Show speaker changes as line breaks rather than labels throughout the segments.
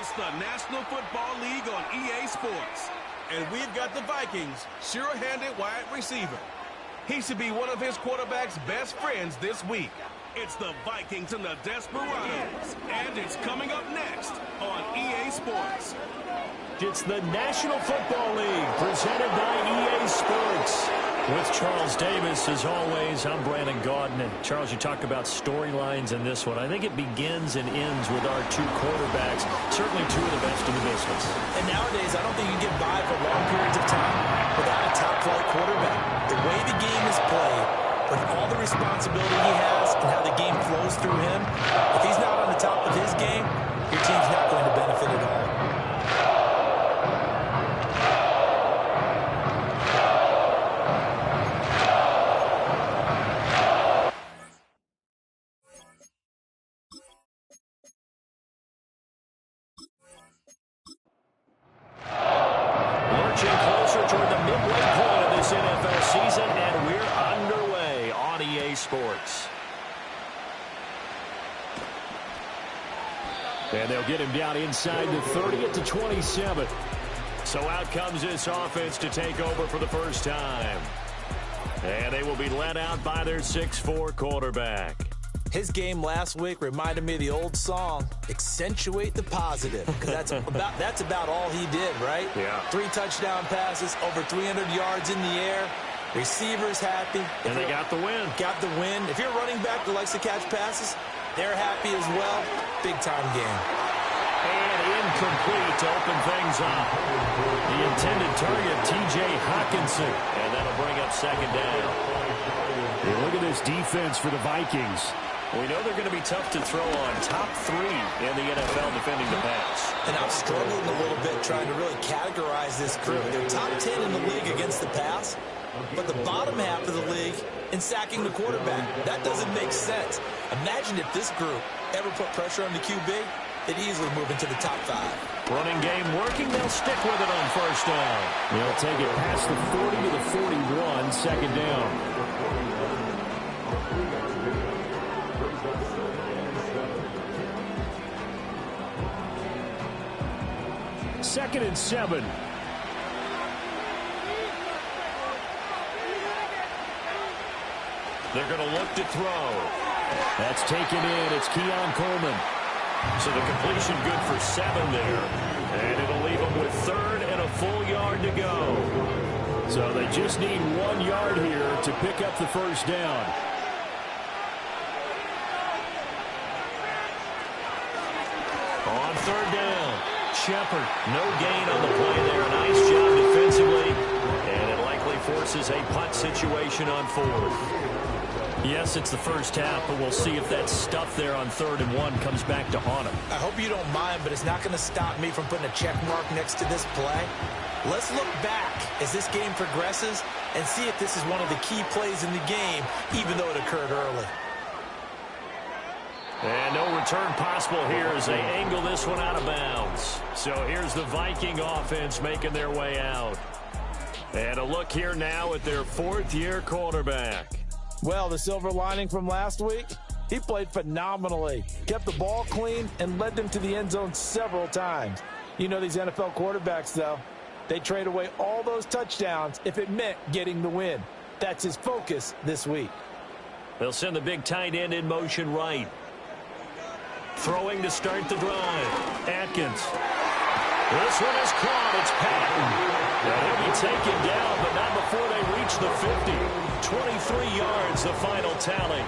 It's the National Football League on EA Sports. And we've got the Vikings' sure-handed wide receiver. He should be one of his quarterback's best friends this week. It's the Vikings and the Desperados. And it's coming up next on EA Sports.
It's the National Football League presented by EA Sports. With Charles Davis, as always, I'm Brandon Gaudin. And Charles, you talk about storylines in this one. I think it begins and ends with our two quarterbacks, certainly two of the best in the business.
And nowadays, I don't think you get by for long periods of time without a top-flight quarterback. The way the game is played, with all the responsibility he has and how the game flows through him, if he's not on the top of his game, your team's not going to benefit at all.
And they'll get him down inside the 30 at the 27. So out comes this offense to take over for the first time. And they will be led out by their 6'4" quarterback.
His game last week reminded me of the old song, Accentuate the Positive, because that's about all he did, right?
Yeah.
3 touchdown passes, over 300 yards in the air. Receivers happy.
And they got the win.
Got the win. If you're a running back that likes to catch passes, they're happy as well. Big-time game.
And incomplete to open things up. The intended target, T.J. Hawkinson. And that'll bring up second down.
Hey, look at this defense for the Vikings.
We know they're going to be tough to throw on. Top 3 in the NFL defending the pass.
And I'm struggling a little bit trying to really categorize this crew. They're top 10 in the league against the pass, but the bottom half of the league in sacking the quarterback. That doesn't make sense. Imagine if this group ever put pressure on the QB, they'd easily move into the top 5.
Running game working. They'll stick with it on first down.
They'll take it past the 40 to the 41, second down. Second and 7.
They're going to look to throw.
That's taken in. It's Keon Coleman.
So the completion good for 7 there. And it'll leave them with 3rd and a full yard to go.
So they just need 1 yard here to pick up the first down.
On 3rd down, Shepard. No gain on the play there. Nice job defensively. And it likely forces a punt situation on 4th. Yes, it's the first half, but we'll see if that stuff there on 3rd and 1 comes back to haunt him.
I hope you don't mind, but it's not going to stop me from putting a check mark next to this play. Let's look back as this game progresses and see if this is one of the key plays in the game, even though it occurred early.
And no return possible here as they angle this one out of bounds. So here's the Viking offense making their way out. And a look here now at their 4th-year quarterback.
Well, the silver lining from last week, he played phenomenally. Kept the ball clean and led them to the end zone several times. You know these NFL quarterbacks, though, they trade away all those touchdowns if it meant getting the win. That's his focus this week.
They'll send the big tight end in motion right. Throwing to start the drive. Atkins. This one is caught. It's Patton. And he'll be taken down, but not before they reach the 50. 23 yards, the final tally.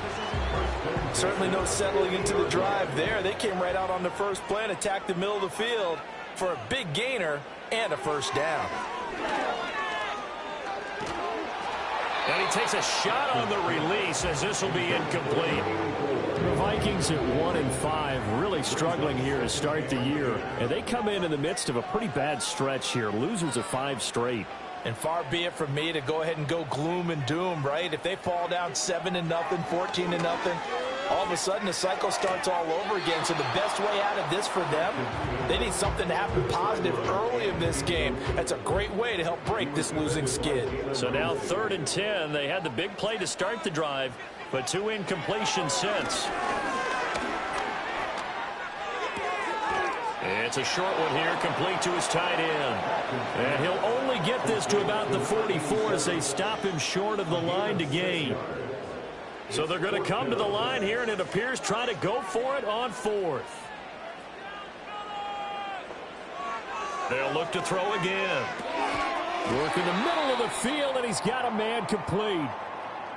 Certainly no settling into the drive there. They came right out on the first play and attacked the middle of the field for a big gainer and a first down.
And he takes a shot on the release as this will be incomplete.
The Vikings at 1-5, really struggling here to start the year. And they come in the midst of a pretty bad stretch here. Losers of 5 straight.
And far be it from me to go ahead and go gloom and doom, right? If they fall down 7-0, 14-0, all of a sudden the cycle starts all over again. So the best way out of this for them, they need something to happen positive early in this game. That's a great way to help break this losing skid.
So now 3rd and 10. They had the big play to start the drive, but 2 incompletions since. It's a short one here, complete to his tight end. And he'll only get this to about the 44 as they stop him short of the line to gain. So they're going to come to the line here, and it appears trying to go for it on 4th. They'll look to throw again.
Work in the middle of the field, and he's got a man complete.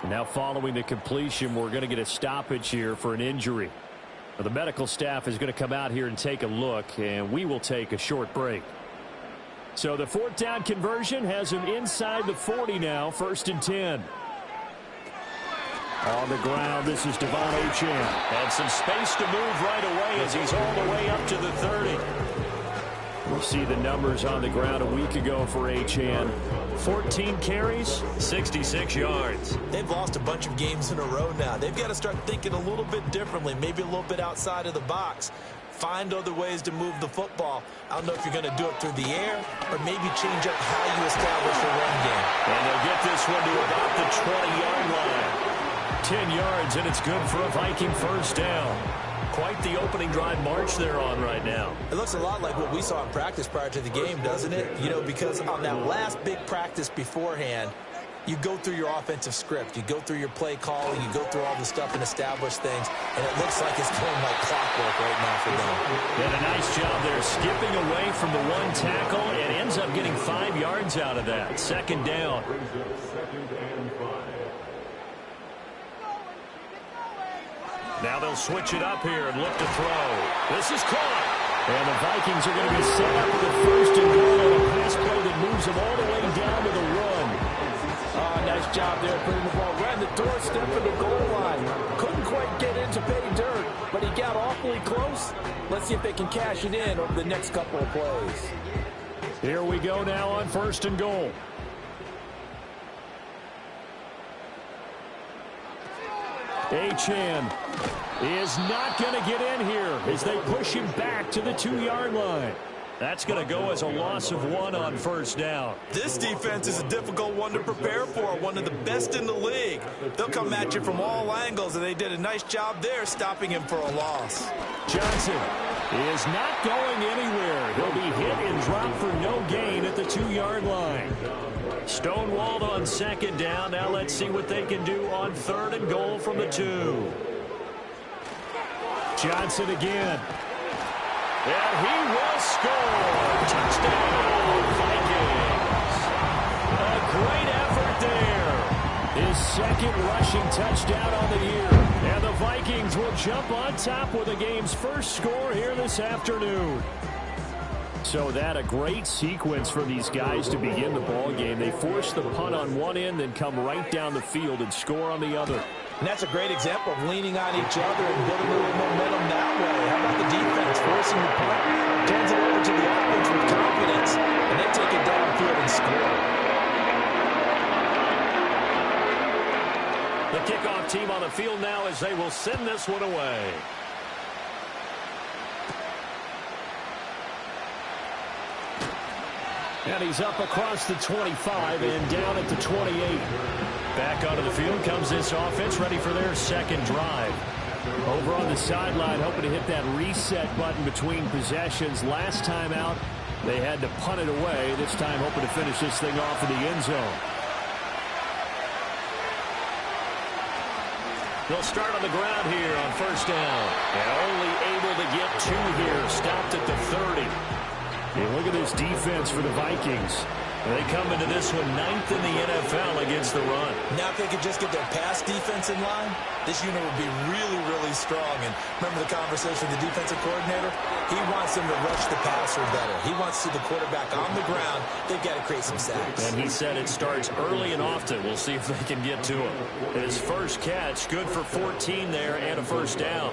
And now following the completion, we're going to get a stoppage here for an injury. Now, the medical staff is going to come out here and take a look, and we will take a short break. So the 4th down conversion has him inside the 40 now, 1st and 10. On the ground, this is Devon Achane.
Had some space to move right away as he's all the way up to the 30.
We see the numbers on the ground a week ago for Achane.
14 carries, 66 yards.
They've lost a bunch of games in a row now. They've got to start thinking a little bit differently, maybe a little bit outside of the box. Find other ways to move the football. I don't know if you're going to do it through the air or maybe change up how you establish a run game.
And they'll get this one to about the 20-yard line.
10 yards, and it's good for a Viking 1st down.
Quite the opening drive march they're on right now.
It looks a lot like what we saw in practice prior to the game, doesn't it? You know, because on that last big practice beforehand, you go through your offensive script. You go through your play calling. You go through all the stuff and establish things. And it looks like it's going like clockwork right now for them.
Did a nice job there skipping away from the one tackle and ends up getting 5 yards out of that. 2nd down. Now they'll switch it up here and look to throw. This is caught.
And the Vikings are going to be set up with a 1st and goal on a pass play that moves them all the way down to the run.
Nice job there putting the ball right in the doorstep of the goal line. Couldn't quite get into pay dirt, but he got awfully close. Let's see if they can cash it in over the next couple of plays.
Here we go now on 1st and goal. Achane is not going to get in here as they push him back to the 2-yard line.
That's going to go as a loss of 1 on 1st down.
This defense is a difficult one to prepare for, one of the best in the league. They'll come at you from all angles, and they did a nice job there stopping him for a loss.
Johnson is not going anywhere. He'll be hit and dropped for no gain at the 2-yard line.
Stonewalled on 2nd down. Now let's see what they can do on 3rd and goal from the 2.
Johnson again.
And he will score. Touchdown, Vikings. A great effort there.
His 2nd rushing touchdown on the year. And the Vikings will jump on top with the game's 1st score here this afternoon. So that a great sequence for these guys to begin the ball game. They force the punt on one end, then come right down the field and score on the other.
And that's a great example of leaning on each other and building a little momentum that way. How about the defense forcing the punt, turns it over to the offense with confidence, and they take it downfield and score.
The kickoff team on the field now as they will send this one away.
And he's up across the 25 and down at the 28.
Back onto the field comes this offense, ready for their 2nd drive.
Over on the sideline, hoping to hit that reset button between possessions. Last time out, they had to punt it away. This time, hoping to finish this thing off in the end zone.
They'll start on the ground here on 1st down. And only able to get 2 here. Stopped at the 30.
And look at this defense for the Vikings.
They come into this one 9th in the NFL against the run.
Now if they could just get their pass defense in line, this unit would be really, really strong. And remember the conversation with the defensive coordinator? He wants them to rush the passer better. He wants to see the quarterback on the ground. They've got to create some sacks.
And he said it starts early and often. We'll see if they can get to him. His first catch, good for 14 there and a 1st down.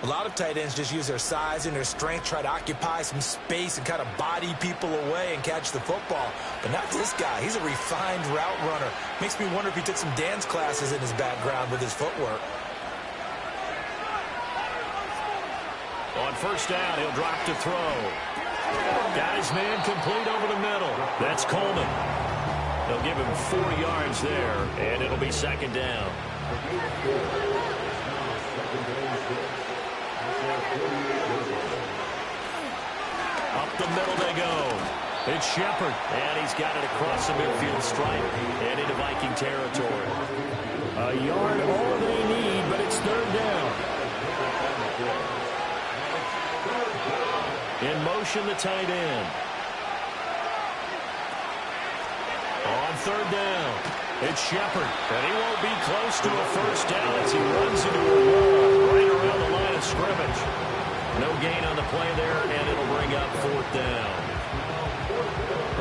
A lot of tight ends just use their size and their strength, try to occupy some space and kind of body people away and catch the football. But not this guy. He's a refined route runner. Makes me wonder if he took some dance classes in his background with his footwork.
On 1st down, he'll drop to throw. Got his man complete over the middle. That's Coleman. They'll give him 4 yards there, and it'll be 2nd down. Up the middle they go. It's Shepard, and he's got it across the midfield stripe and into Viking territory.
A yard, all they need, but it's third down.
In motion, the tight end. On third down, it's Shepard, and he won't be close to a first down as he runs into a wall right around the line of scrimmage. No gain on the play there, and it'll bring up fourth down.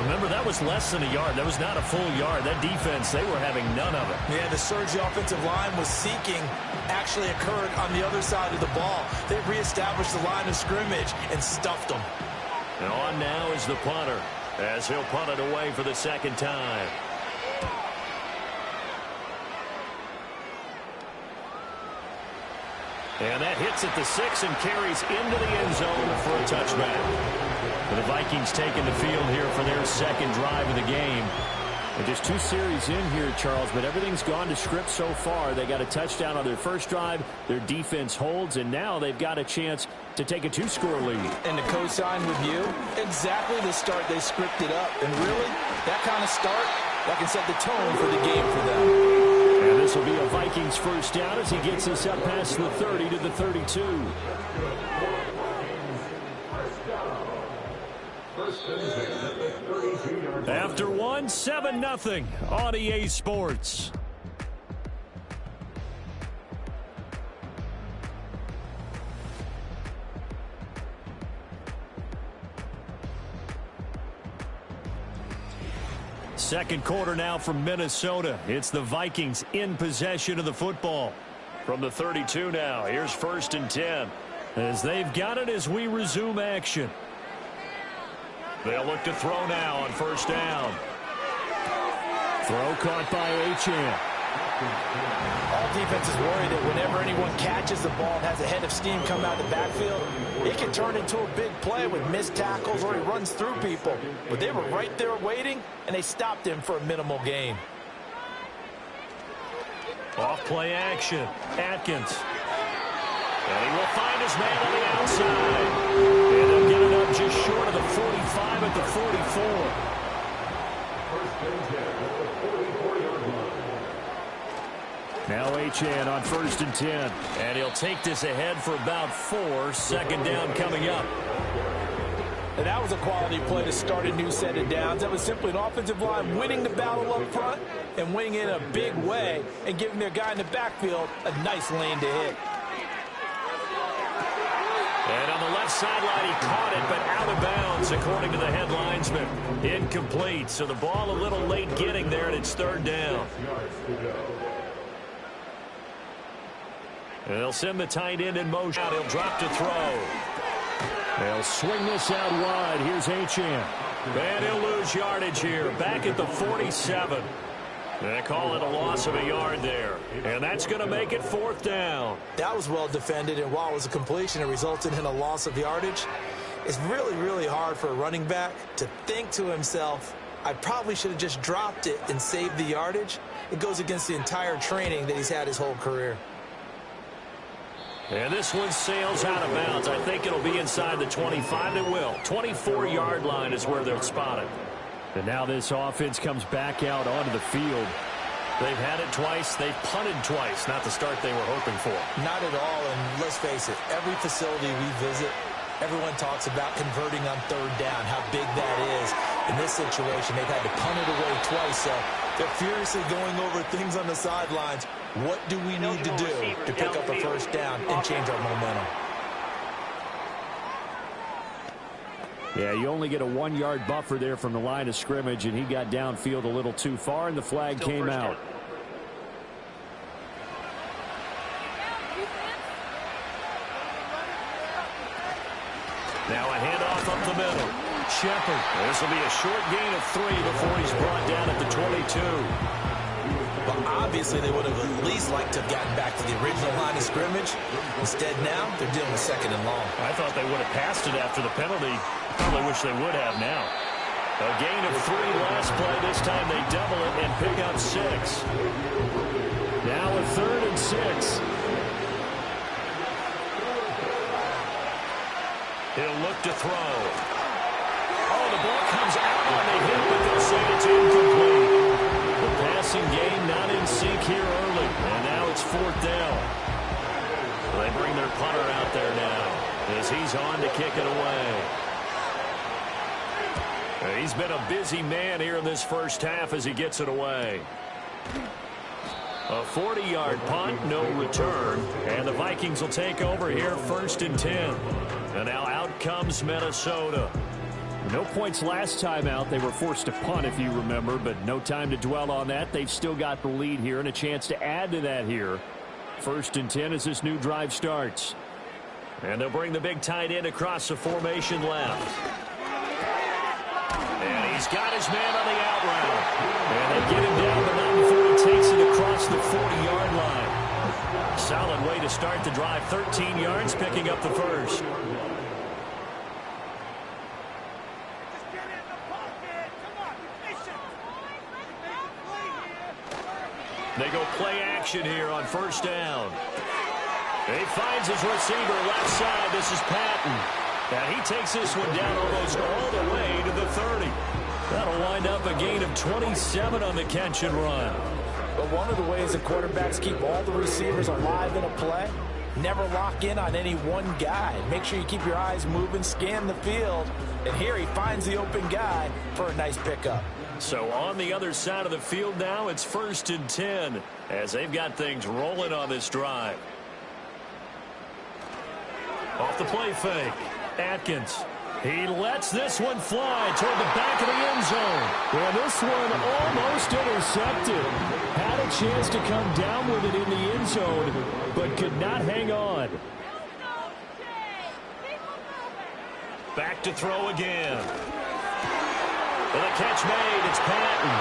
Remember, that was less than a yard. That was not a full yard. That defense, they were having none of it.
Yeah, the surge the offensive line was seeking actually occurred on the other side of the ball. They reestablished the line of scrimmage and stuffed them.
And on now is the punter, as he'll punt it away for the second time. And that hits at the 6 and carries into the end zone for a touchback. And the Vikings taking the field here for their second drive of the game.
And just 2 series in here, Charles, but everything's gone to script so far. They got a touchdown on their first drive. Their defense holds, and now they've got a chance to take a 2-score lead.
And to co-sign with you, exactly the start they scripted up. And really, that kind of start, that can set the tone for the game for them.
And this will be a Vikings first down as he gets us up past the 30 to the 32. After one, 7-0 on EA Sports. Second quarter now from Minnesota. It's the Vikings in possession of the football.
From the 32 now, here's 1st and 10.
As they've got it as we resume action.
They'll look to throw now on first down.
Throw caught by Achane.
All defenses worry that whenever anyone catches the ball and has a head of steam come out of the backfield, it can turn into a big play with missed tackles or he runs through people. But they were right there waiting, and they stopped him for a minimal gain.
Off play action. Atkins. And he will find his man on the outside. And they'll get it up just short of the 45 at the 44.
Now Achane on 1st and 10.
And he'll take this ahead for about 4. Second down coming up.
And that was a quality play to start a new set of downs. That was simply an offensive line winning the battle up front and winning in a big way and giving their guy in the backfield a nice lane to hit.
And on the left sideline, he caught it, but out of bounds, according to the head linesman. Incomplete, so the ball a little late getting there, and it's third down. And they'll send the tight end in motion. He'll drop to throw.
They'll swing this out wide. Here's Achane.
And he'll lose yardage here, back at the 47. They call it a loss of a yard there. And that's going to make it 4th down.
That was well defended, and while it was a completion, it resulted in a loss of yardage. It's really, really hard for a running back to think to himself, I probably should have just dropped it and saved the yardage. It goes against the entire training that he's had his whole career.
And this one sails out of bounds. I think it'll be inside the 25. It will. 24-yard line is where they'll spot it.
And now this offense comes back out onto the field.
They've had it twice. They've punted twice. Not the start they were hoping for.
Not at all, and let's face it, every facility we visit, everyone talks about converting on third down, how big that is. In this situation, they've had to punt it away twice, so they're furiously going over things on the sidelines. What do we need to do to pick up a first down and change our momentum?
Yeah, you only get a 1-yard buffer there from the line of scrimmage, and he got downfield a little too far, and the flag came out.
Now a handoff up the middle. Shepard. This will be a short gain of 3 before he's brought down at the 22.
But obviously they would have at least liked to have gotten back to the original line of scrimmage. Instead now, they're dealing with 2nd and long.
I thought they would have passed it after the penalty. Probably wish they would have now. A gain of 3 last play. This time they double it and pick up 6.
Now a 3rd and 6.
He'll look to throw. Oh, the ball comes out on the hit, but they'll say it's incomplete. The passing game not in sync here early, and now it's 4th down. They bring their punter out there now as he's on to kick it away. He's been a busy man here in this first half as he gets it away. A 40-yard punt, no return, and the Vikings will take over here 1st and 10. And now out comes Minnesota. No points last time out. They were forced to punt, if you remember, but no time to dwell on that. They've still got the lead here and a chance to add to that here. 1st and 10 as this new drive starts. And they'll bring the big tight end across the formation left. And he's got his man on the out route. And they get him down the 9 before he takes it across the 40-yard line. Solid way to start the drive. 13 yards, picking up the first. They go play action here on 1st down. He finds his receiver left side. This is Patton. And he takes this one down almost all the way to the 30. That'll wind up a gain of 27 on the catch and run.
But one of the ways the quarterbacks keep all the receivers alive in a play, never lock in on any one guy. Make sure you keep your eyes moving, scan the field. And here he finds the open guy for a nice pickup.
So on the other side of the field now, it's 1st and 10 as they've got things rolling on this drive. Off the play fake. Atkins. He lets this one fly toward the back of the end zone.
Well, this one almost intercepted. Had a chance to come down with it in the end zone, but could not hang on.
Back to throw again. With a catch made, it's Patton.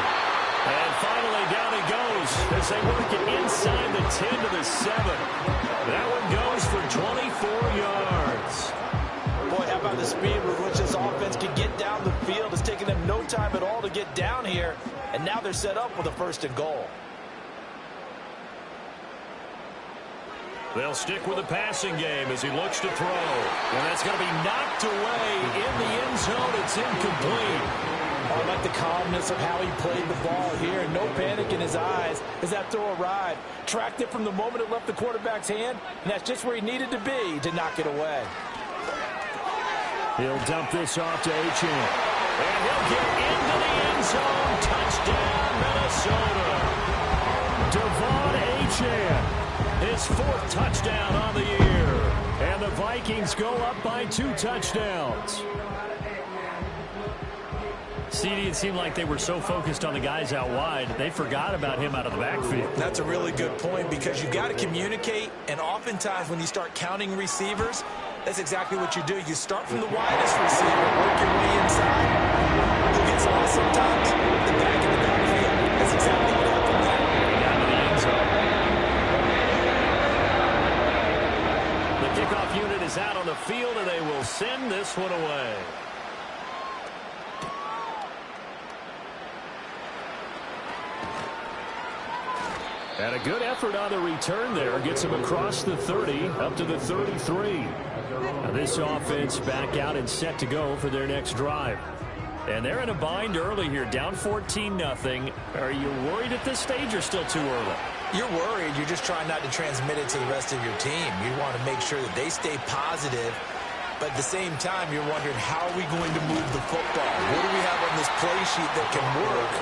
And finally down he goes as they work it inside the 10 to the 7. That one goes for 24 yards.
Boy, how about the speed with which this offense can get down the field? It's taken them no time at all to get down here, and now they're set up with a 1st and goal.
They'll stick with the passing game as he looks to throw. And that's going to be knocked away in the end zone. It's incomplete.
I like the calmness of how he played the ball here. No panic in his eyes as that throw arrived. Tracked it from the moment it left the quarterback's hand, and that's just where he needed to be to knock it away.
He'll dump this off to Achane.
And he'll get into the end zone. Touchdown, Minnesota.
Devon Achane.
His 4th touchdown on the year.
And the Vikings go up by 2 touchdowns.
CD, it seemed like they were so focused on the guys out wide, they forgot about him out of the backfield.
That's a really good point because you've got to communicate, and oftentimes when you start counting receivers, that's exactly what you do. You start from the widest receiver, work your way inside. Who gets lost sometimes? The back in the backfield. That's exactly what happened there.
Down to the end zone. The kickoff unit is out on the field, and they will send this one away.
And a good effort on the return there. Gets him across the 30, up to the 33. Now this offense back out and set to go for their next drive. And they're in a bind early here, down 14-0. Are you worried at this stage or still too early?
You're worried. You're just trying not to transmit it to the rest of your team. You want to make sure that they stay positive. But at the same time, you're wondering, how are we going to move the football? What do we have on this play sheet that can work?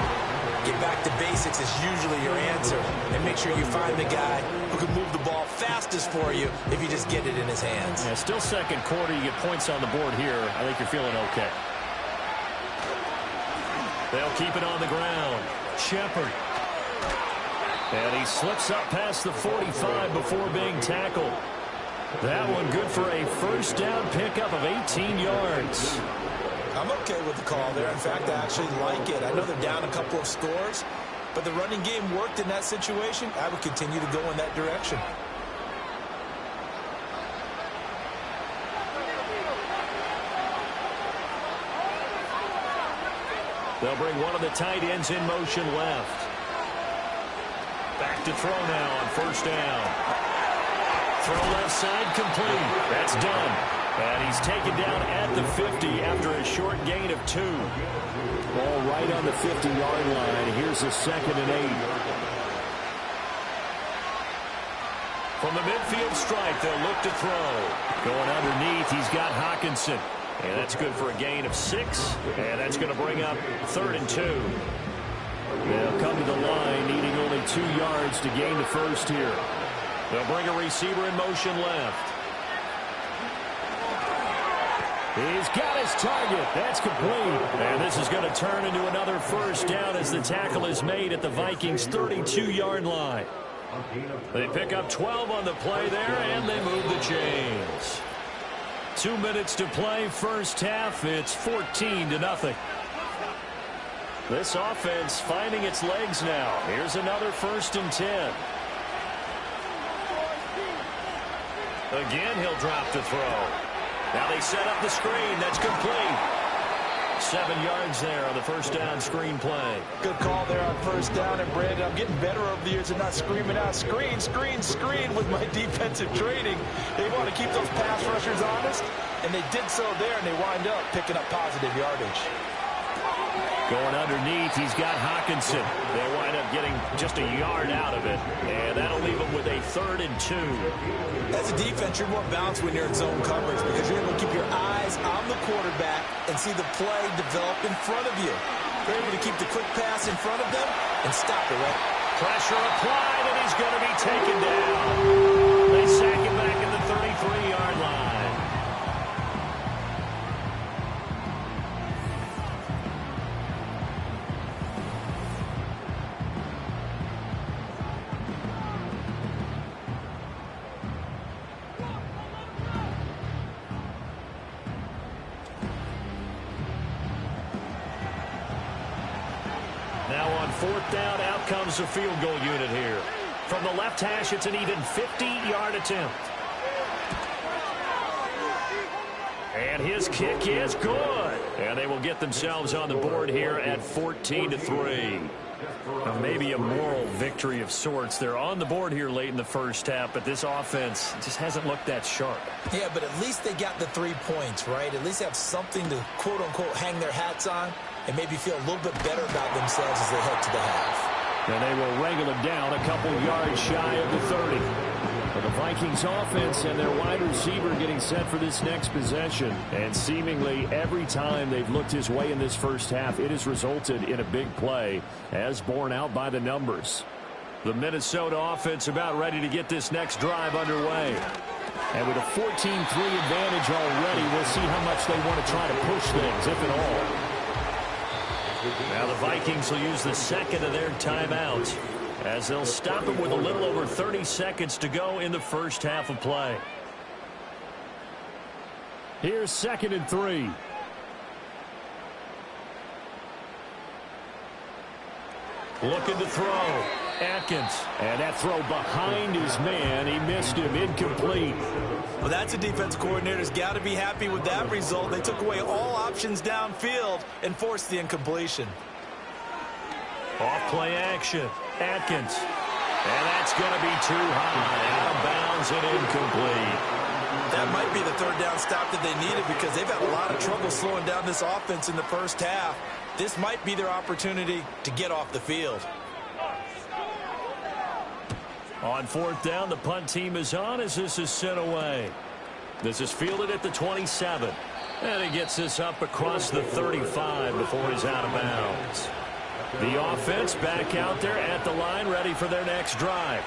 Get back to basics is usually your answer. And make sure you find the guy who can move the ball fastest for you if you just get it in his hands.
Yeah, still 2nd quarter. You get points on the board here. I think you're feeling okay.
They'll keep it on the ground. Shepard. And he slips up past the 45 before being tackled. That one good for a 1st down pickup of 18 yards.
I'm okay with the call there. In fact, I actually like it. I know they're down a couple of scores, but the running game worked in that situation. I would continue to go in that direction.
They'll bring one of the tight ends in motion left. Back to throw now on 1st down. Throw left side complete. That's done. And he's taken down at the 50 after a short gain of 2.
Ball right on the 50-yard line. Here's a 2nd and 8.
From the midfield stripe, they'll look to throw. Going underneath, he's got Hawkinson. And that's good for a gain of 6. And that's going to bring up 3rd and 2. They'll come to the line, needing only 2 yards to gain the first here. They'll bring a receiver in motion left.
He's got his target. That's complete.
And this is going to turn into another first down as the tackle is made at the Vikings' 32-yard line. They pick up 12 on the play there, and they move the chains. 2 minutes to play, first half. It's 14-0. This offense finding its legs now. Here's another 1st and 10. Again, he'll drop to throw. Now they set up the screen. That's complete. 7 yards there on the first down screen play.
Good call there on first down. And, Brandon, I'm getting better over the years and not screaming out, screen, screen, screen with my defensive training. They want to keep those pass rushers honest, and they did so there, and they wind up picking up positive yardage.
Going underneath, he's got Hawkinson. They wind up getting just a yard out of it, and that'll leave them with a 3rd and 2.
As a defense, you're more balanced when you're in zone coverage because you're able to keep your eyes on the quarterback and see the play develop in front of you. You're able to keep the quick pass in front of them and stop it, right?
Pressure applied, and he's going to be taken down. They sack him back at the 33-yard line. Now on 4th down, out comes the field goal unit here. From the left hash, it's an even 50-yard attempt. And his kick is good. And they will get themselves on the board here at 14-3. Now maybe a moral victory of sorts. They're on the board here late in the first half, but this offense just hasn't looked that sharp.
Yeah, but at least they got the 3 points, right? At least they have something to, quote-unquote, hang their hats on and maybe feel a little bit better about themselves as they head to the half.
And they will wrangle it down a couple yards shy of the 30. But the Vikings offense and their wide receiver getting set for this next possession. And seemingly every time they've looked his way in this first half, it has resulted in a big play, as borne out by the numbers.
The Minnesota offense about ready to get this next drive underway.
And with a 14-3 advantage already, we'll see how much they want to try to push things, if at all.
Now the Vikings will use the 2nd of their timeouts as they'll stop it with a little over 30 seconds to go in the first half of play.
Here's 2nd and 3.
Looking to throw. Atkins.
And that throw behind his man. He missed him. Incomplete.
Well, that's a defense coordinator's got to be happy with that result. They took away all options downfield and forced the incompletion.
Off play action. Atkins. And that's going to be too high. Out of bounds and incomplete.
That might be the 3rd down stop that they needed because they've had a lot of trouble slowing down this offense in the first half. This might be their opportunity to get off the field.
On 4th down, the punt team is on as this is sent away. This is fielded at the 27. And he gets this up across the 35 before he's out of bounds. The offense back out there at the line, ready for their next drive.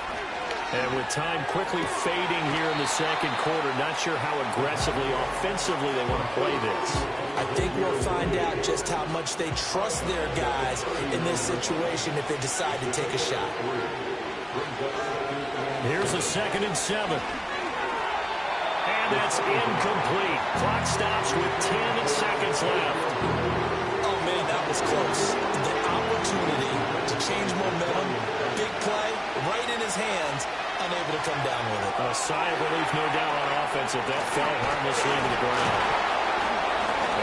And with time quickly fading here in the second quarter, not sure how aggressively, offensively they want to play this.
I think we'll find out just how much they trust their guys in this situation if they decide to take a shot.
Here's a 2nd and 7. And that's incomplete. Clock stops with 10 seconds left.
Oh, man, that was close. The opportunity to change momentum, big play, right in his hands, unable to come down with it.
A sigh of relief, no doubt, on offense if that fell harmlessly to the ground.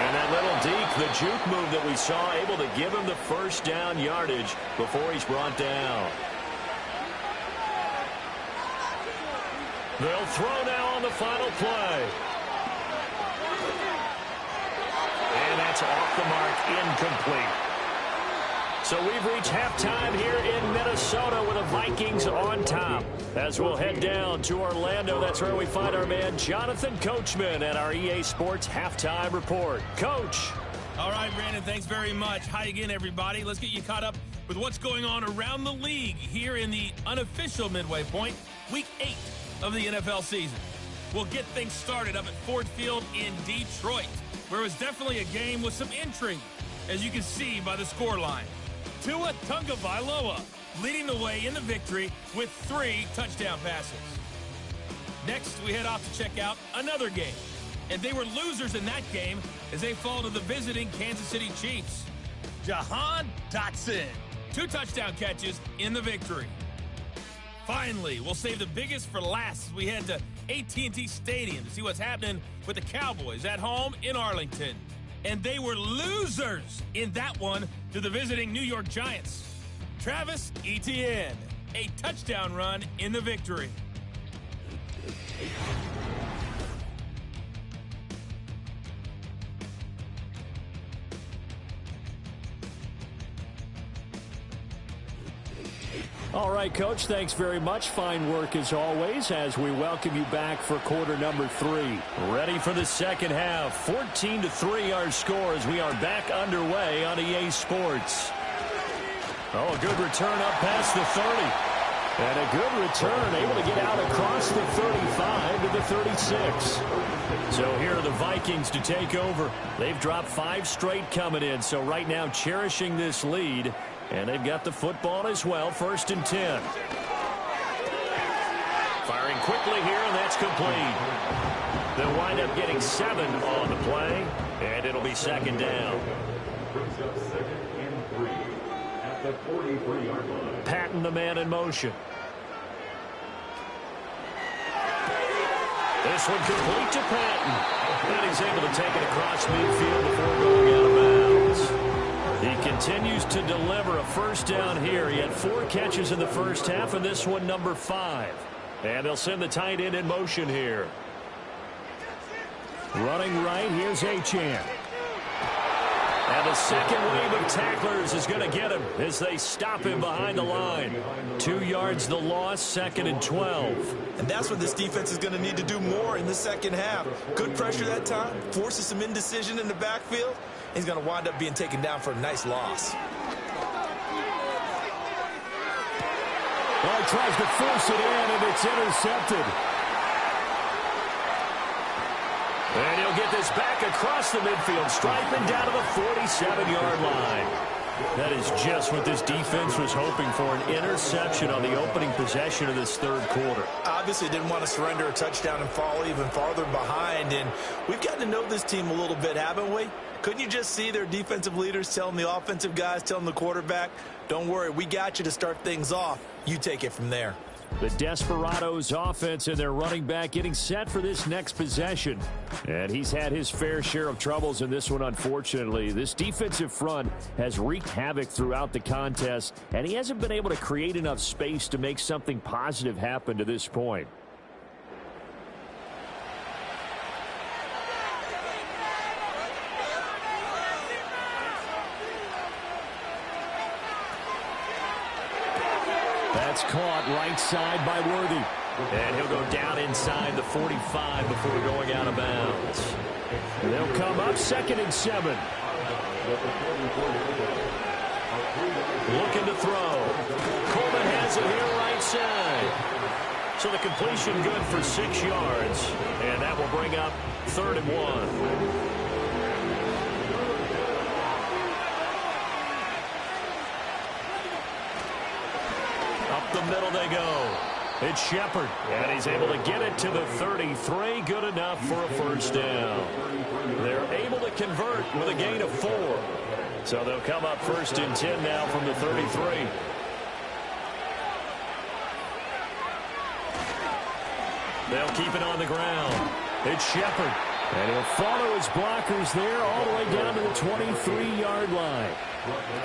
And that little deke, the juke move that we saw, able to give him the first down yardage before he's brought down. They'll throw now on the final play. off the mark, incomplete. So we've reached halftime here in Minnesota with the Vikings on top. As we'll head down to Orlando, that's where we find our man Jonathan Coachman at our EA Sports Halftime Report. Coach.
All right, Brandon, thanks very much. Hi again, everybody. Let's get you caught up with what's going on around the league here in the unofficial midway point, Week 8 of the NFL season. We'll get things started up at Ford Field in Detroit, where it was definitely a game with some intrigue, as you can see by the scoreline. Tua Tagovailoa leading the way in the victory with 3 touchdown passes. Next, we head off to check out another game. And they were losers in that game as they fall to the visiting Kansas City Chiefs. Jahan Dotson, 2 touchdown catches in the victory. Finally, we'll save the biggest for last as we head to AT&T Stadium to see what's happening with the Cowboys at home in Arlington. And they were losers in that one to the visiting New York Giants. Travis Etienne, a touchdown run in the victory.
All right, Coach, thanks very much. Fine work as always as we welcome you back for quarter number 3.
Ready for the second half. 14-3 our score as we are back underway on EA Sports. Oh, a good return up past the 30.
And a good return, able to get out across the 35 to the 36.
So here are the Vikings to take over. They've dropped 5 straight coming in, so right now cherishing this lead. And they've got the football as well, 1st and 10. Firing quickly here, and that's complete. They'll wind up getting 7 on the play, and it'll be 2nd down. Patton, the man in motion. This one complete to Patton. And he's able to take it across midfield before going out of bounds. He continues to deliver a 1st down here. He had 4 catches in the first half, and this one number 5. And they'll send the tight end in motion here.
Running right, here's Achane.
And the second wave of tacklers is going to get him as they stop him behind the line. 2 yards the loss, 2nd and 12.
And that's what this defense is going to need to do more in the second half. Good pressure that time, forces some indecision in the backfield. He's going to wind up being taken down for a nice loss.
Well, he tries to force it in, and it's intercepted.
And he'll get this back across the midfield stripe and down to the 47-yard line. That is just what this defense was hoping for, an interception on the opening possession of this 3rd quarter.
Obviously didn't want to surrender a touchdown and fall even farther behind. And we've gotten to know this team a little bit, haven't we? Couldn't you just see their defensive leaders telling the offensive guys, telling the quarterback, don't worry, we got you to start things off. You take it from there.
The Desperados offense and their running back getting set for this next possession. And he's had his fair share of troubles in this one, unfortunately. This defensive front has wreaked havoc throughout the contest, and he hasn't been able to create enough space to make something positive happen to this point. That's caught right side by Worthy.
And he'll go down inside the 45 before going out of bounds.
They'll come up 2nd and 7.
Looking to throw. Coleman has it here right side. So the completion good for 6 yards. And that will bring up 3rd and 1. Up the middle they go. It's Shepard, and he's able to get it to the 33. Good enough for a 1st down. They're able to convert with a gain of 4. So they'll come up 1st and 10 now from the 33. They'll keep it on the ground. It's Shepard.
And he'll follow his blockers there all the way down to the 23-yard line.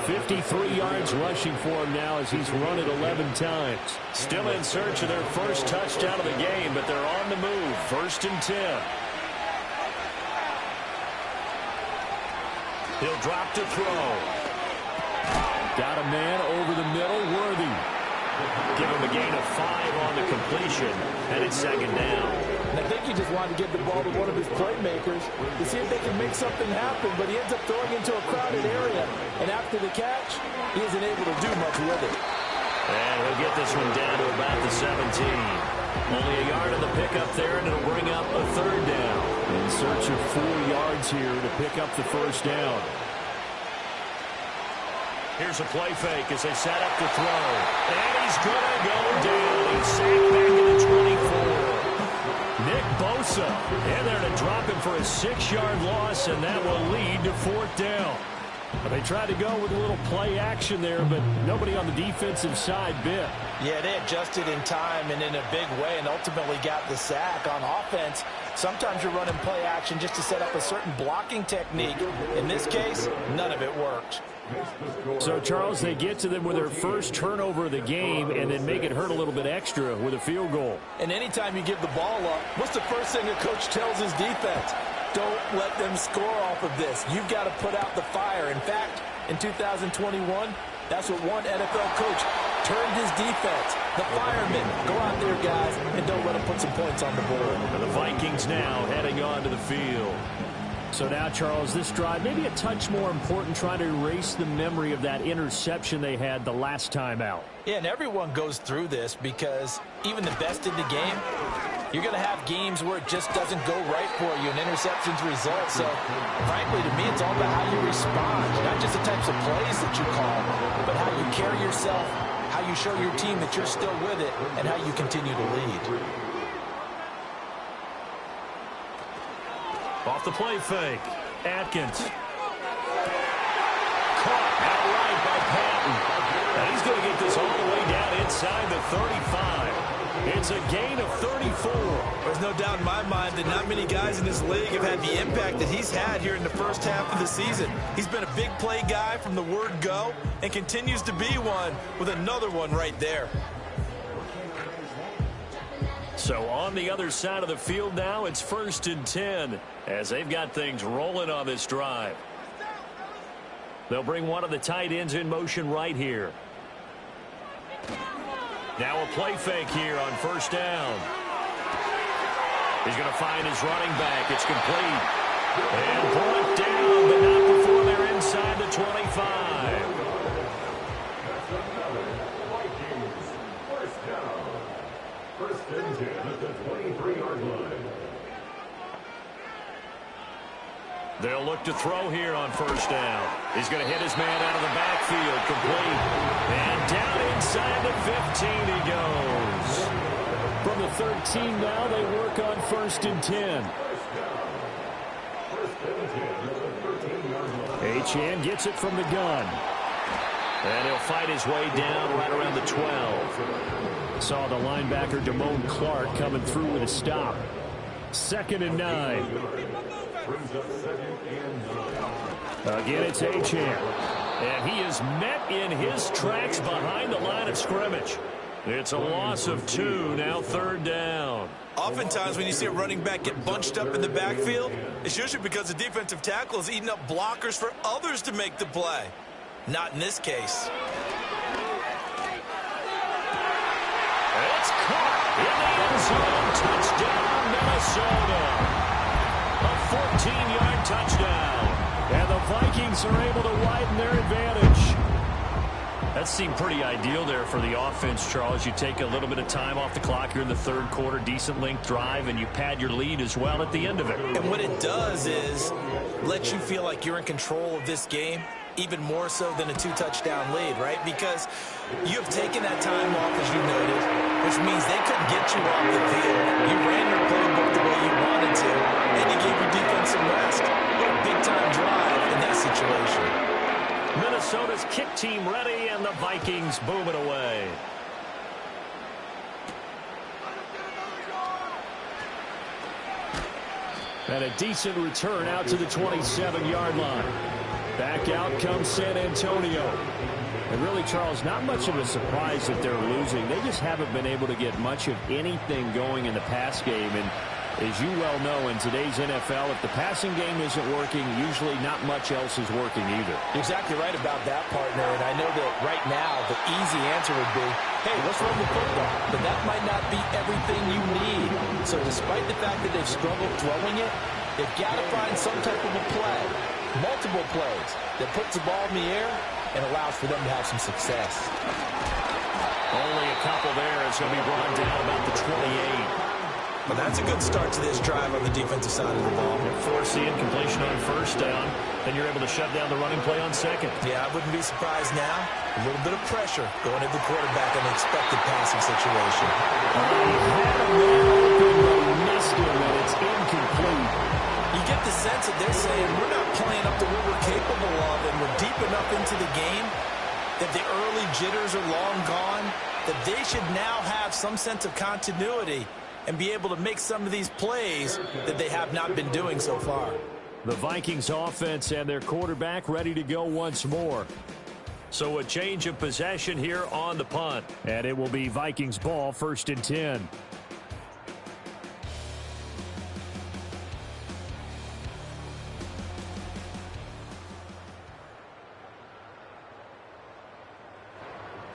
53 yards rushing for him now as he's run it 11 times.
Still in search of their first touchdown of the game, but they're on the move. 1st and 10. He'll drop to throw.
Got a man over the middle, Worthy.
Give him a gain of 5 on the completion, and it's second down.
And I think he just wanted to get the ball to one of his playmakers to see if they can make something happen, but he ends up throwing into a crowded area. And after the catch, he isn't able to do much with it.
And he'll get this one down to about the 17. Only a yard on the pickup there, and it'll bring up a third down.
In search of 4 yards here to pick up the first down.
Here's a play fake as they set up to throw. And he's going to go down. He's sacked back at the 24.
Nick Bosa in there to drop him for a 6-yard loss, and that will lead to 4th down. But they tried to go with a little play action there, but nobody on the defensive side bit.
Yeah, they adjusted in time and in a big way and ultimately got the sack. On offense, sometimes you're running play action just to set up a certain blocking technique. In this case, none of it worked.
So, Charles, they get to them with their first turnover of the game and then make it hurt a little bit extra with a field goal.
And anytime you give the ball up, what's the first thing a coach tells his defense? Don't let them score off of this. You've got to put out the fire. In fact, in 2021, that's what one NFL coach turned his defense. The firemen. Go out there, guys, and don't let them put some points on the board.
And the Vikings now heading onto the field.
So now, Charles, this drive maybe a touch more important, trying to erase the memory of that interception they had the last time out.
Yeah, and everyone goes through this because even the best in the game, you're going to have games where it just doesn't go right for you and interceptions result. So, frankly, to me, it's all about how you respond, not just the types of plays that you call, but how you carry yourself, how you show your team that you're still with it, and how you continue to lead.
Off the play fake. Atkins. Caught outright by Patton. And he's going to get this all the way down inside the 35. It's a gain of 34.
There's no doubt in my mind that not many guys in this league have had the impact that he's had here in the first half of the season. He's been a big play guy from the word go and continues to be one with another one right there.
So on the other side of the field now, it's 1st and 10 as they've got things rolling on this drive. They'll bring one of the tight ends in motion right here. Now a play fake here on 1st down. He's going to find his running back. It's complete. And brought down, but not before they're inside the 25. They'll look to throw here on 1st down. He's going to hit his man out of the backfield, complete. And down inside the 15 he goes.
From the 13 now, they work on 1st and 10. Achane gets it from the gun.
And he'll fight his way down right around the 12.
Saw the linebacker, Damone Clark, coming through with a stop. 2nd and 9. Again, it's Achane.
And he is met in his tracks behind the line of scrimmage. It's a loss of 2, now 3rd down.
Oftentimes when you see a running back get bunched up in the backfield, it's usually because the defensive tackle is eating up blockers for others to make the play. Not in this case.
It's caught in the end zone. Touchdown, Minnesota. A 14-yard touchdown.
And the Vikings are able to widen their advantage.
That seemed pretty ideal there for the offense, Charles. You take a little bit of time off the clock here in the 3rd quarter, decent length drive, and you pad your lead as well at the end of it.
And what it does is let you feel like you're in control of this game, even more so than a 2-touchdown lead, right? Because you have taken that time off, as you noted, which means they couldn't get you off the field. You ran your playbook the way you wanted to, and you gave your defense some rest. What a big-time drive in that situation.
Minnesota's kick team ready, and the Vikings boom it away.
And a decent return out to the 27-yard line. Back out comes San Antonio. And really, Charles, not much of a surprise that they're losing. They just haven't been able to get much of anything going in the pass game. And As you well know, in today's NFL, if the passing game isn't working, usually not much else is working either.
You're exactly right about that, partner. And I know that right now the easy answer would be, hey, let's run the football. But that might not be everything you need. So despite the fact that they've struggled throwing it, they've got to find some type of a play, multiple plays, that puts the ball in the air and allows for them to have some success.
Only a couple there. It's going to be brought down about the 28.
Well, that's a good start to this drive on the defensive side of the ball.
Force the incompletion on first down, then you're able to shut down the running play on second.
Yeah, I wouldn't be surprised now. A little bit of pressure going at the quarterback in an expected passing situation.
He had a man open, but he missed him, and it's incomplete.
You get the sense that they're saying we're not playing up to what we're capable of, and we're deep enough into the game that the early jitters are long gone, that they should now have some sense of continuity and be able to make some of these plays that they have not been doing so far.
The Vikings offense and their quarterback ready to go once more.
So a change of possession here on the punt.
And it will be Vikings ball, 1st and 10.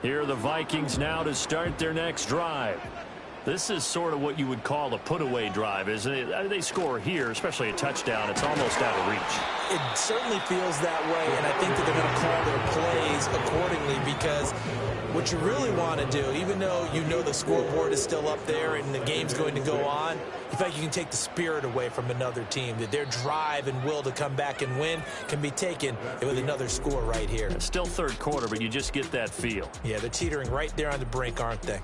Here are the Vikings now to start their next drive.
This is sort of what you would call a put-away drive, isn't it? They score here, especially a touchdown. It's almost out of reach.
It certainly feels that way, and I think that they're going to call their plays accordingly because what you really want to do, even though you know the scoreboard is still up there and the game's going to go on, in fact, you can take the spirit away from another team, that their drive and will to come back and win can be taken with another score right here.
It's still third quarter, but you just get that feel.
Yeah, they're teetering right there on the brink, aren't they?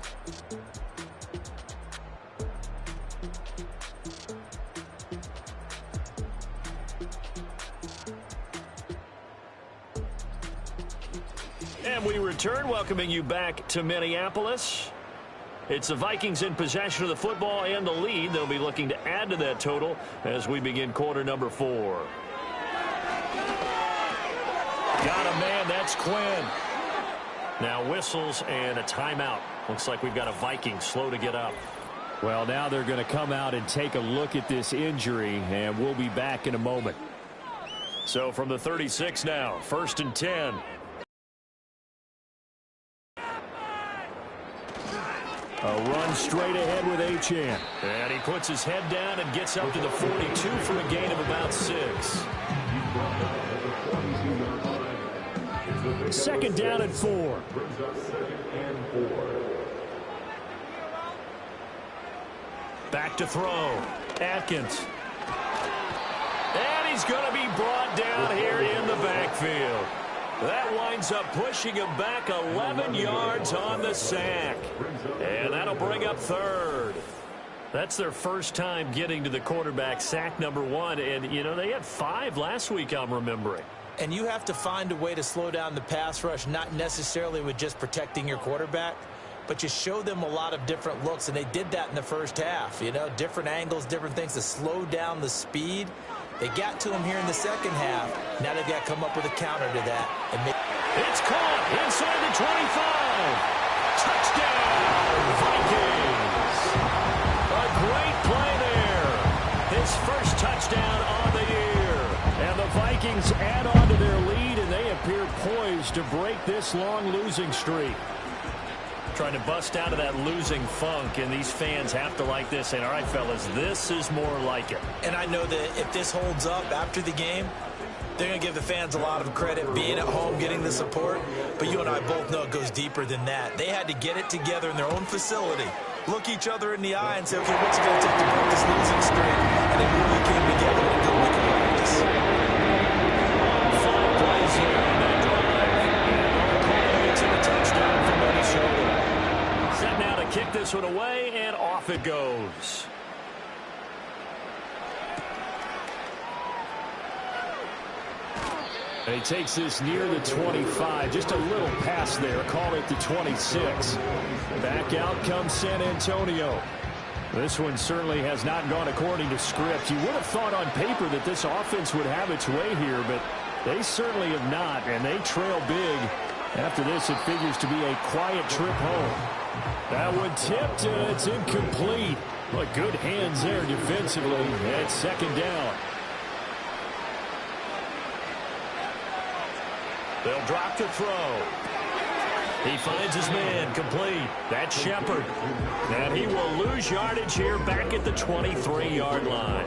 And we return, welcoming you back to Minneapolis. It's the Vikings in possession of the football and the lead. They'll be looking to add to that total as we begin quarter number 4.
Got a man, that's Quinn.
Now whistles and a timeout. Looks like we've got a Viking slow to get up.
Well, now they're going to come out and take a look at this injury, and we'll be back in a moment.
So from the 36 now, 1st and 10.
A run straight ahead with Achane.
And he puts his head down and gets up to the 42 for a gain of about 6.
2nd down and 4.
Back to throw. Atkins. And he's going to be brought down here in the backfield. That winds up pushing him back 11 yards on the sack. And that'll bring up 3rd. That's their first time getting to the quarterback, sack number 1. And, you know, they had 5 last week, I'm remembering.
And you have to find a way to slow down the pass rush, not necessarily with just protecting your quarterback, but you show them a lot of different looks, and they did that in the first half. You know, different angles, different things to slow down the speed. They got to him here in the second half. Now they've got to come up with a counter to that. And
it's caught inside the 25. Touchdown, Vikings. A great play there. His first touchdown on the year.
And the Vikings add on to their lead, and they appear poised to break this long losing streak.
Trying to bust out of that losing funk, and these fans have to like this. And all right, fellas, this is more like it.
And I know that if this holds up after the game, they're going to give the fans a lot of credit being at home, getting the support. But you and I both know it goes deeper than that. They had to get it together in their own facility, look each other in the eye and say, okay, what's it going to take to break this losing streak? And they really came together in a good week of practice.
5 plays here on that drive. And it's a touchdown for Minnesota. Set now to kick this one away, and off it goes.
And he takes this near the 25. Just a little pass there. Call it the 26. Back out comes San Antonio. This one certainly has not gone according to script. You would have thought on paper that this offense would have its way here, but they certainly have not, and they trail big. After this, it figures to be a quiet trip home. That one tipped, and it's incomplete. Well, good hands there defensively. And second down.
They'll drop to throw. He finds his man complete. That's Shepard. And he will lose yardage here back at the 23-yard line.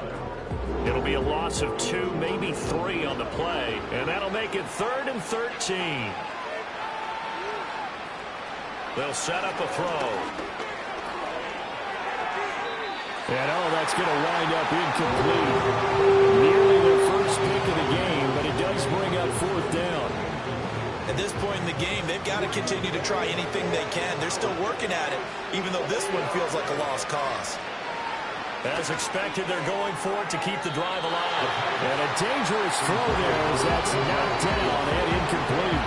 It'll be a loss of 2, maybe 3 on the play. And that'll make it 3rd and 13. They'll set up a throw.
And that's going to wind up incomplete. Nearly their first pick of the game, but it does bring up 4th down.
At this point in the game, they've got to continue to try anything they can. They're still working at it, even though this one feels like a lost cause.
As expected, they're going for it to keep the drive alive.
And a dangerous throw there as that's knocked down and incomplete.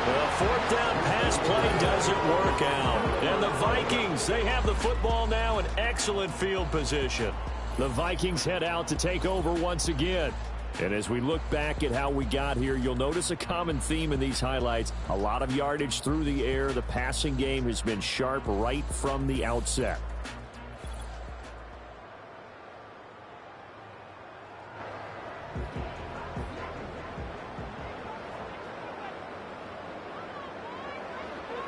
The 4th down pass play doesn't work out. And the Vikings, they have the football now in excellent field position.
The Vikings head out to take over once again. And as we look back at how we got here, you'll notice a common theme in these highlights. A lot of yardage through the air. The passing game has been sharp right from the outset.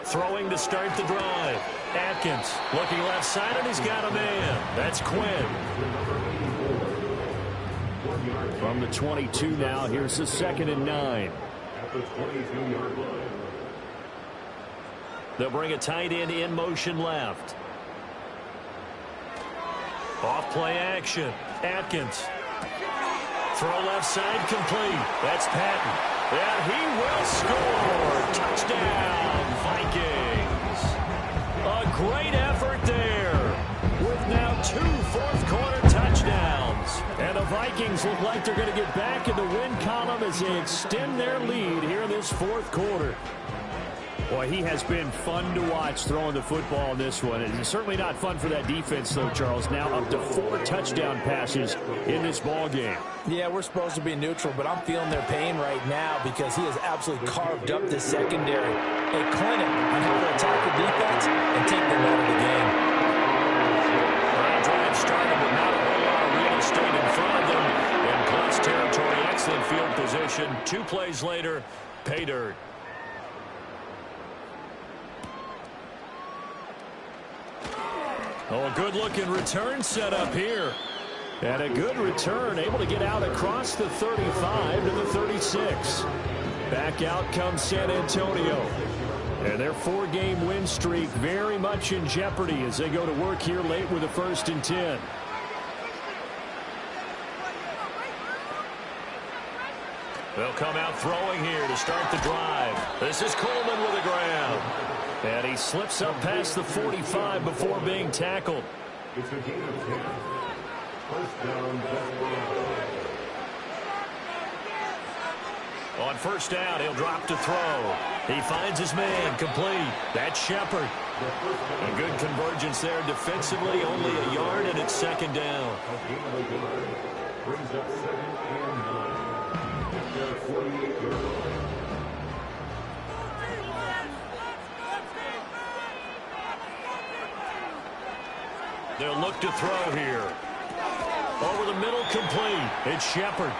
Throwing to start the drive. Atkins looking left side, and he's got a man. That's Quinn.
From the 22 now, here's the 2nd and 9.
They'll bring a tight end in motion left. Off play action. Atkins. Throw left side complete. That's Patton. And he will score. Touchdown, Vikings. A great effort there with now 2 fourth-quarter touchdowns.
And the Vikings look like they're going to get back in the win column as they extend their lead here in this 4th quarter. Boy, he has been fun to watch throwing the football in this one. It's certainly not fun for that defense, though, Charles. Now up to 4 touchdown passes in this ball game.
Yeah, we're supposed to be neutral, but I'm feeling their pain right now because he has absolutely carved up the secondary. A clinic on how to attack the defense and take them out of the game.
Drive started with not a whole lot of real estate in front of them. In close territory, excellent field position. 2 plays later, pay dirt.
Oh, a good-looking return set up here. And a good return, able to get out across the 35 to the 36. Back out comes San Antonio. And their 4-game win streak very much in jeopardy as they go to work here late with a 1st and 10.
They'll come out throwing here to start the drive. This is Coleman with a grab.
And he slips up past the 45 before being tackled.
It's a gain of 10. First down,
On first down, he'll drop to throw. He finds his man complete. That's Shepard. A good convergence there defensively, only a yard, and it's 2nd down.
brings up 2nd and 9. At their 48-yard line.
They'll look to throw here. Over the middle, complete. It's Shepard.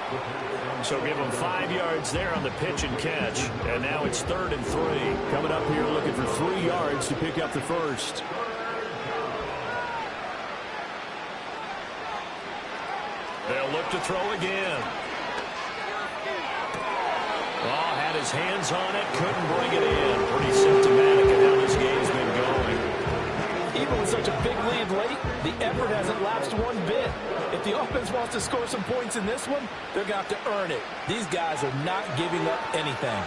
So give him 5 yards there on the pitch and catch. And now it's 3rd and 3.
Coming up here looking for 3 yards to pick up the first.
They'll look to throw again. Oh, had his hands on it, couldn't bring it in. Pretty symptomatic of how this game's been going.
Even with such a big lead late, the effort hasn't lapsed one bit. If the offense wants to score some points in this one, they're going to have to earn it. These guys are not giving up anything.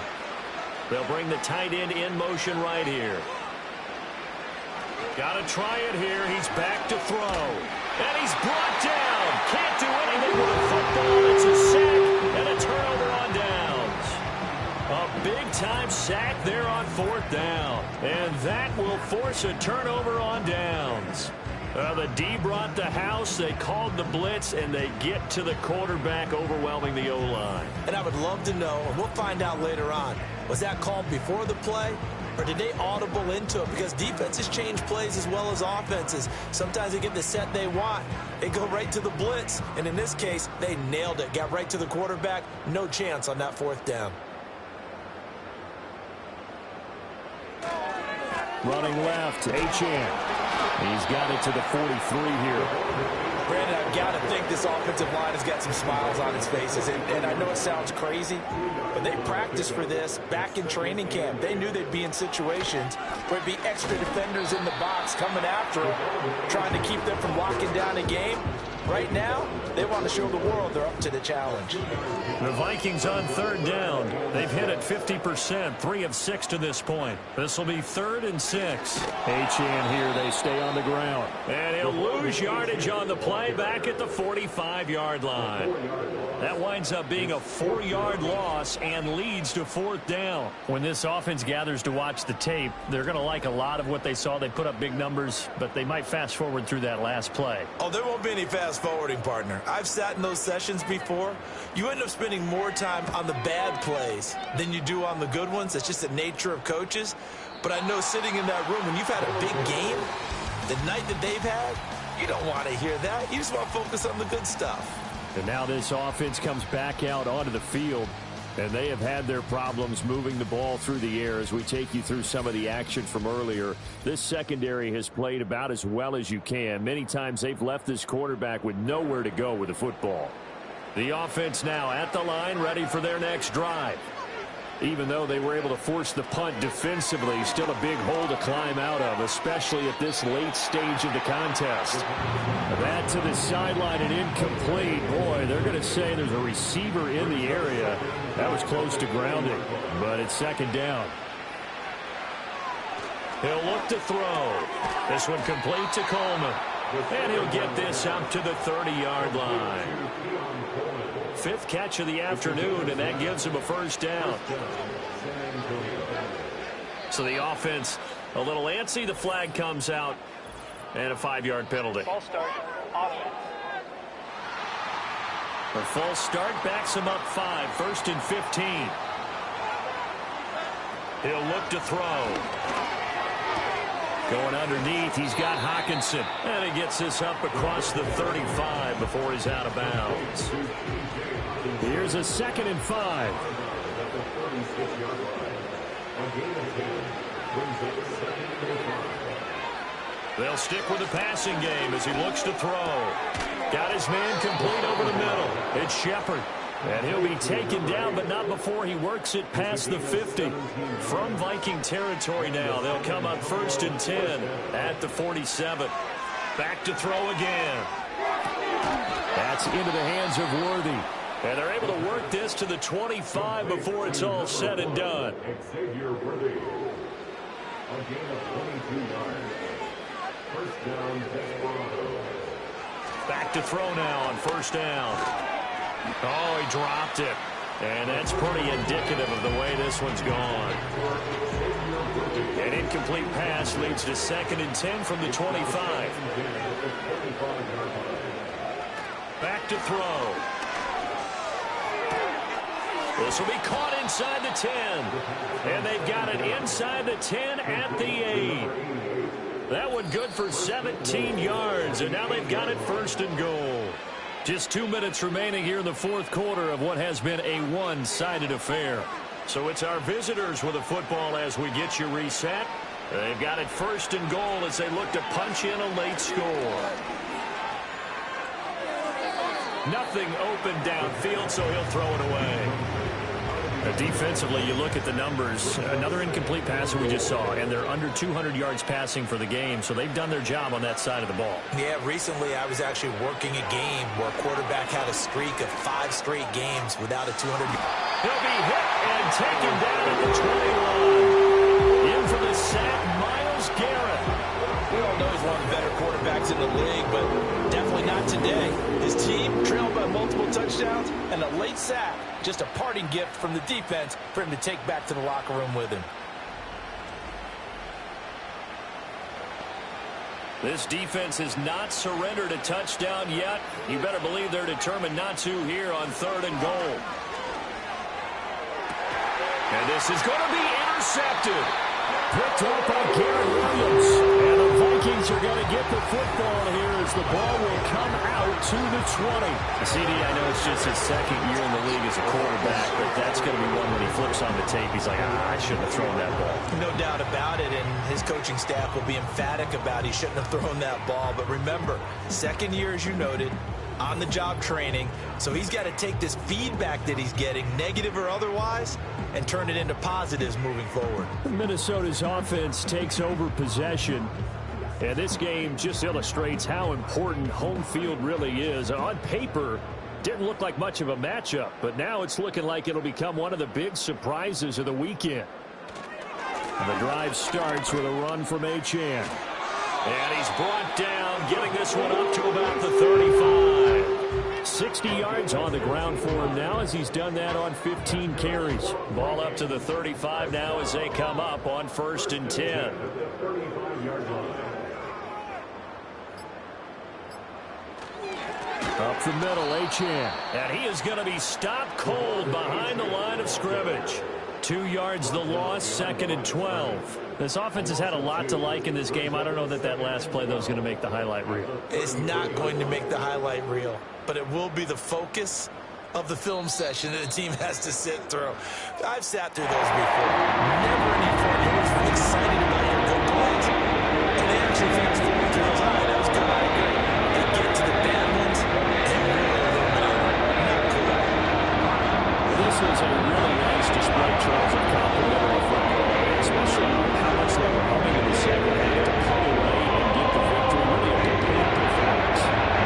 They'll bring the tight end in motion right here. Got to try it here. He's back to throw. And he's brought down. Can't do anything with the football. It's a sack and a turnover on downs. A big-time sack there on 4th down. And that will force a turnover on downs. The D brought the house. They called the blitz, and they get to the quarterback, overwhelming the O-line.
And I would love to know, and we'll find out later on, was that called before the play or did they audible into it? Because defenses change plays as well as offenses. Sometimes they get the set they want. They go right to the blitz. And in this case, they nailed it. Got right to the quarterback. No chance on that 4th down.
Running left, Achane. He's got it to the 43 here.
Brandon, I've got to think this offensive line has got some smiles on its faces. And I know it sounds crazy, but they practiced for this back in training camp. They knew they'd be in situations where it'd be extra defenders in the box coming after them, trying to keep them from locking down a game. Right now, they want to show the world they're up to the challenge.
The Vikings on 3rd down. They've hit it 50%, 3 of 6 to this point. This will be 3rd and 6.
Achane here, they stay on the ground.
And he'll lose yardage on the play back at the 45-yard line. That winds up being a 4-yard loss and leads to 4th down. When this offense gathers to watch the tape, they're going to like a lot of what they saw. They put up big numbers, but they might fast forward through that last play.
Oh, there won't be any fast forwarding, partner. I've sat in those sessions before. You end up spending more time on the bad plays than you do on the good ones. It's just the nature of coaches. But I know sitting in that room, when you've had a big game, the night that they've had, you don't want to hear that. You just want to focus on the good stuff.
And now this offense comes back out onto the field, and they have had their problems moving the ball through the air. As we take you through some of the action from earlier, this secondary has played about as well as you can. Many times they've left this quarterback with nowhere to go with the football. The offense now at the line, ready for their next drive. Even though they were able to force the punt defensively, still a big hole to climb out of, especially at this late stage of the contest. That to the sideline and incomplete. Boy, they're going to say there's a receiver in the area. That was close to grounding, but it's 2nd down.
He'll look to throw. This one complete to Coleman. And he'll get this out to the 30-yard line. 5th catch of the afternoon, and that gives him a 1st down. So the offense a little antsy. The flag comes out, and a 5-yard penalty.
False start. Offense.
A false start backs him up 5, 1st and 15. He'll look to throw. Going underneath, he's got Hockenson. And he gets this up across the 35 before he's out of bounds.
Here's a 2nd and 5.
They'll stick with the passing game as he looks to throw. Got his man complete over the middle. It's Shepard. And he'll be taken down, but not before he works it past the 50. From Viking territory now, they'll come up 1st and 10 at the 47. Back to throw again.
That's into the hands of Worthy.
And they're able to work this to the 25 before it's all said and done.
Xavier Worthy. A gain of 22 yards. 1st down, Desperados.
Back to throw now on 1st down. Oh, he dropped it. And that's pretty indicative of the way this one's gone. An incomplete pass leads to 2nd and 10 from the 25. Back to throw. This will be caught inside the 10. And they've got it inside the 10 at the 8. That one good for 17 yards. And now they've got it 1st and goal. Just 2 minutes remaining here in the 4th quarter of what has been a one-sided affair. So it's our visitors with the football as we get you reset. They've got it 1st and goal as they look to punch in a late score. Nothing open downfield, so he'll throw it away. Defensively, you look at the numbers. Another incomplete pass that we just saw, and they're under 200 yards passing for the game, so they've done their job on that side of the ball.
Yeah, recently I was actually working a game where a quarterback had a streak of 5 straight games without a 200.
He'll be hit and taken down at the 21. In for the sack, Myles Garrett.
We all know he's one of the better quarterbacks in the league, but definitely not today. His team trailed by multiple touchdowns and a late sack. Just a parting gift from the defense for him to take back to the locker room with him.
This defense has not surrendered a touchdown yet. You better believe they're determined not to here on 3rd and goal. And this is going to be intercepted.
picked up by Garrett Williams. And the Vikings are going to get the football here as the ball will come out to the 20.
CD, I know it's just his second year in the league as a quarterback, but that's going to be one when he flips on the tape. He's like, I shouldn't have thrown that ball.
No doubt about it, and his coaching staff will be emphatic about he shouldn't have thrown that ball. But remember, second year, as you noted, on-the-job training, so he's got to take this feedback that he's getting, negative or otherwise, and turn it into positives moving forward.
Minnesota's offense takes over possession. And this game just illustrates how important home field really is. On paper, didn't look like much of a matchup, but now it's looking like it'll become one of the big surprises of the weekend. And the drive starts with a run from Achane.
And he's brought down, getting this one up to about the 35.
60 yards on the ground for him now as he's done that on 15 carries.
Ball up to the 35 now as they come up on 1st and 10.
Up the middle, Achane.
And he is going to be stopped cold behind the line of scrimmage.
2 yards the loss, 2nd and 12.
This offense has had a lot to like in this game. I don't know that that last play, though, is going to make the highlight reel.
It's not going to make the highlight reel, but it will be the focus of the film session that the team has to sit through. I've sat through those before. Never any fun. You always feel excited about your good plays. And they actually fast forward through those. That was good. I agree. They get to the bad ones and really eliminate them. Not cool.
This is a really nice display, Charles, of complimentary football, especially how much they were humming in the second half to pull away and get the victory. Really a complete performance.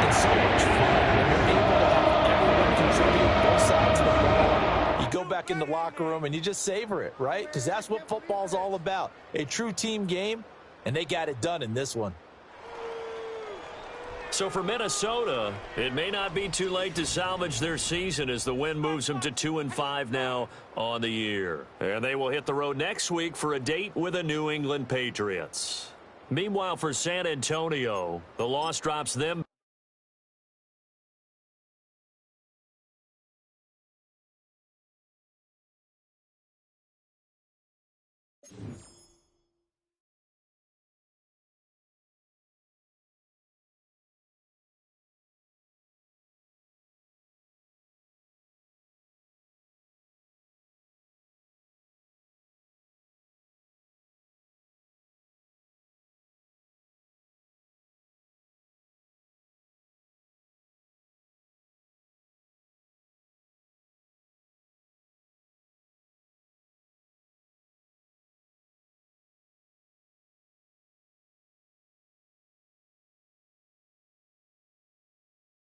It's so much fun when you're able to have everyone contribute both sides of the ball. You go back in the locker room and you just savor it, right? Because that's what football's all about. A true team game, and they got it done in this one.
So for Minnesota, it may not be too late to salvage their season as the win moves them to 2-5 now on the year. And they will hit the road next week for a date with the New England Patriots. Meanwhile, for San Antonio, the loss drops them